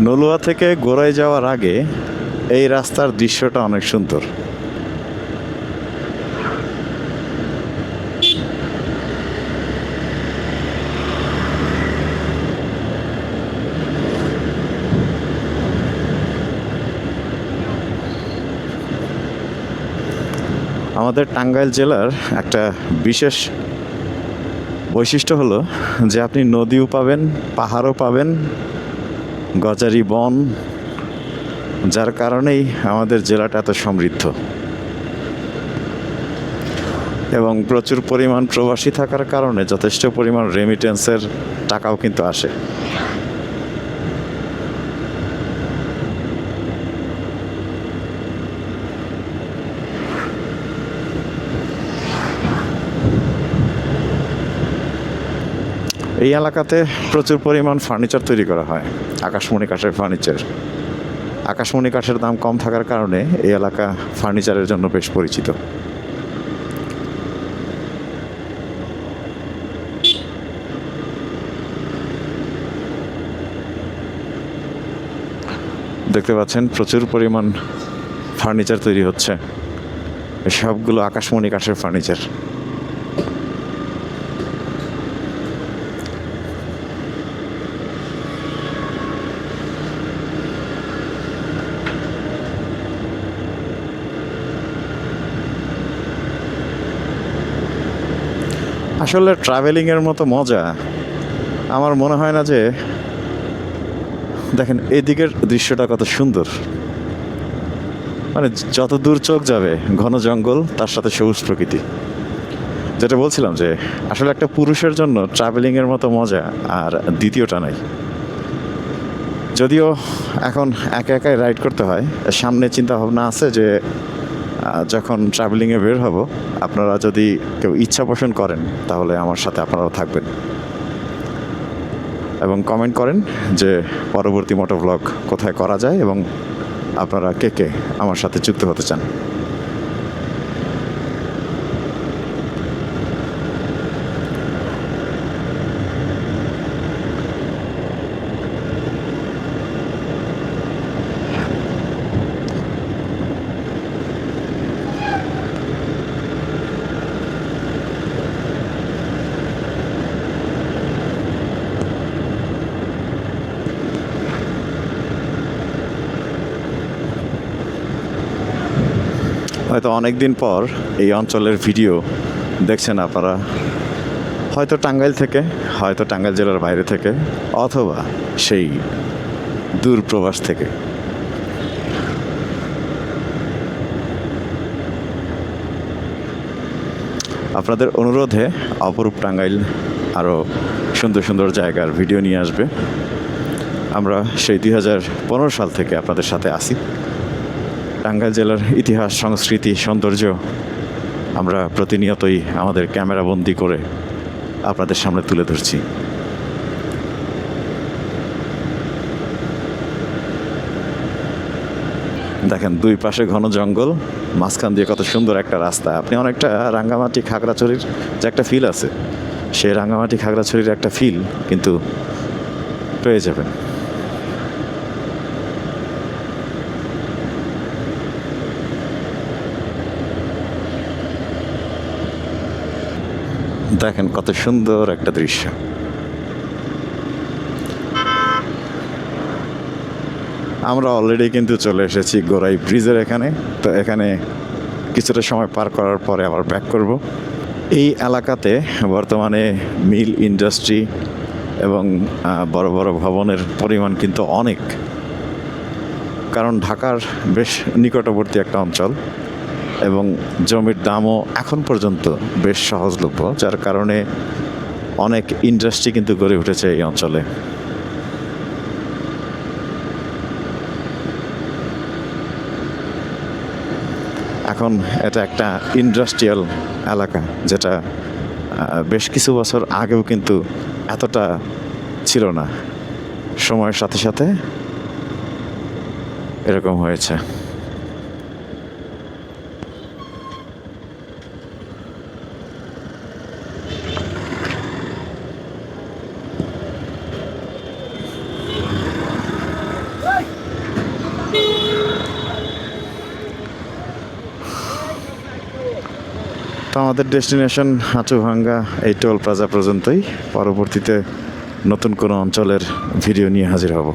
নলুয়া থেকে গোড়ায় যাওয়ার আগে এই রাস্তার দৃশ্যটা অনেক সুন্দর। আমাদের টাঙ্গাইল জেলার একটা বিশেষ বৈশিষ্ট্য হলো যে আপনি নদীও পাবেন, পাহাড়ও পাবেন, গজারি বন, যার কারণেই আমাদের জেলাটা এত সমৃদ্ধ এবং প্রচুর পরিমাণ প্রবাসী থাকার কারণে যথেষ্ট পরিমাণ রেমিটেন্সের টাকাও কিন্তু আসে। এই এলাকাতে প্রচুর পরিমাণ ফার্নিচার তৈরি করা হয়, আকাশমণি কাঠের ফার্নিচার। আকাশমণি কাঠের দাম কম থাকার কারণে এই এলাকা ফার্নিচারের জন্য বেশ পরিচিত। দেখতে পাচ্ছেন প্রচুর পরিমাণ ফার্নিচার তৈরি হচ্ছে, সবগুলো আকাশমণি কাঠের ফার্নিচার। আসলে ট্রাভেলিংয়ের মতো মজা আমার মনে হয় না। যে দেখেন এদিকের দৃশ্যটা কত সুন্দর, মানে যত দূর চোখ যাবে ঘন জঙ্গল, তার সাথে সবুজ প্রকৃতি। যেটা বলছিলাম যে আসলে একটা পুরুষের জন্য ট্রাভেলিংয়ের মতো মজা আর দ্বিতীয়টা নাই। যদিও এখন একা একাই রাইড করতে হয়, সামনে চিন্তা ভাবনা আছে যে যখন ট্রাভেলিংয়ে বের হব, আপনারা যদি কেউ ইচ্ছা পোষণ করেন তাহলে আমার সাথে আপনারাও থাকবেন এবং কমেন্ট করেন যে পরবর্তী মোটো ব্লগ কোথায় করা যায় এবং আপনারা কে কে আমার সাথে যুক্ত হতে চান। হয়তো অনেক দিন পর এই অঞ্চলের ভিডিও দেখছেন আপনারা, হয়তো টাঙ্গাইল থেকে, হয়তো টাঙ্গাইল জেলার বাইরে থেকে, অথবা সেই দূর প্রবাস থেকে। আপনাদের অনুরোধে অপরূপ টাঙ্গাইল আরও সুন্দর সুন্দর জায়গার ভিডিও নিয়ে আসবে। আমরা সেই 2015 সাল থেকে আপনাদের সাথে আসি। টাঙ্গাইল জেলার ইতিহাস, সংস্কৃতি, সৌন্দর্য আমরা প্রতিনিয়তই আমাদের ক্যামেরাবন্দি করে আপনাদের সামনে তুলে ধরছি। দেখেন দুই পাশে ঘন জঙ্গল, মাঝখান দিয়ে কত সুন্দর একটা রাস্তা। আপনি অনেকটা রাঙ্গামাটি খাগড়াছড়ির যে একটা ফিল আছে, সেই রাঙ্গামাটি খাগড়াছড়ির একটা ফিল কিন্তু পেয়ে যাবেন। দেখেন কত সুন্দর একটা দৃশ্য। আমরা অলরেডি কিন্তু চলে এসেছি গোরাই ব্রিজের এখানে। তো এখানে কিছুটা সময় পার করার পরে আবার ব্যাক করব। এই এলাকাতে বর্তমানে মিল, ইন্ডাস্ট্রি এবং বড় বড় ভবনের পরিমাণ কিন্তু অনেক, কারণ ঢাকার বেশ নিকটবর্তী একটা অঞ্চল এবং জমির দামও এখন পর্যন্ত বেশ সহজলভ্য, যার কারণে অনেক ইন্ডাস্ট্রি কিন্তু গড়ে উঠেছে এই অঞ্চলে। এখন এটা একটা ইন্ডাস্ট্রিয়াল এলাকা, যেটা বেশ কিছু বছর আগেও কিন্তু এতটা ছিল না। সময়ের সাথে সাথে এরকম হয়েছে। তো আমাদের ডেস্টিনেশন হাঁচুভাঙ্গা এই টোল প্লাজা পর্যন্তই। পরবর্তীতে নতুন কোনো অঞ্চলের ভিডিও নিয়ে হাজির হব।